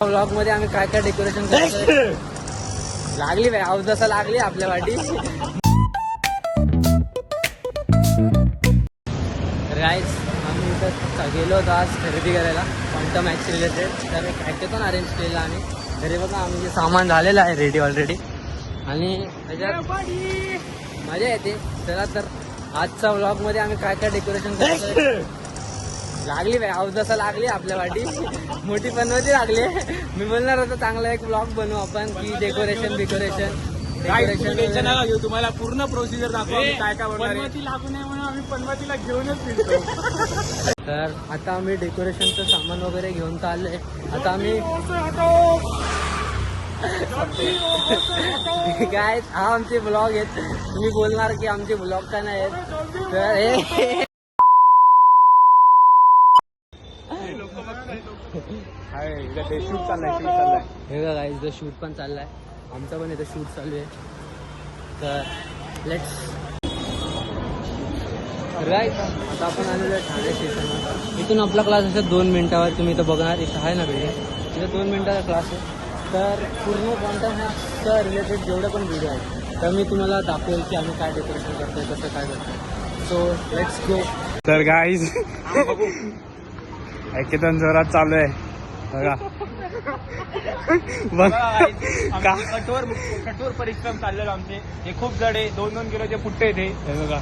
Blog मध्ये आम्ही काय काय डेकोरेशन करतोय लागली बाई अवदसा लागली आपल्या वाटी. गाईज आम्ही इथं गेलो होतो आज खरेदी करायला क्वांटम मॅक्स रिलेटेड. तर एक हॅकेथॉन अरेंज केलेला आम्ही. तरी बघा आम्ही जे सामान झालेलं आहे रेडी ऑलरेडी आणि त्याच्यात मजा येते. चला तर आजच्या ब्लॉग मध्ये आम्ही काय काय डेकोरेशन करतोय लागली बाई अवदसा लागली आपल्या वाटी. मोठी बनवायची लागली. मी बोलणार होतो चांगला एक ब्लॉग बनवू आपण की डेकोरेशन टेन्शन नका घेऊ, तुम्हाला पूर्ण प्रोसिजर दाखवा काय काय पनवती लागू नये म्हणून आम्ही पनवतीला घेऊनच फिरतो. तर आता आम्ही डेकोरेशनचं सामान वगैरे घेऊन तर आलोय. आता आम्ही काय हा आमचे ब्लॉग आहेत. तुम्ही बोलणार की आमचे ब्लॉग का नाही आहेत. तर हे शूट चाललाय हे बघा इथं शूट पण चाललाय. आमचा पण इथं शूट चालू आहे. तर लेट्स राईट. आता आपण आलेलो आहे ठाणे स्टेशनवर. इथून आपला क्लास असेल 2 मिनिटावर. तुम्ही इथं बघणार इथं आहे ना बिल्डिंग तिथं 2 मिनिटाचा क्लास आहे. तर पूर्ण क्वांटम मॅक्सच्या रिलेटेड जेवढे पण व्हिडिओ आहेत तर मी तुम्हाला दाखवेल की आम्ही काय डेकोरेशन करतोय कसं काय करतोय. So let's go. तर गाईज हॅकेथॉन जोरात चालू आहे बघा. कठोर परिश्रम चाललेलो आमचे. हे खूप जड आहे. 2-2 किलोचे पुट्टे ते बघा.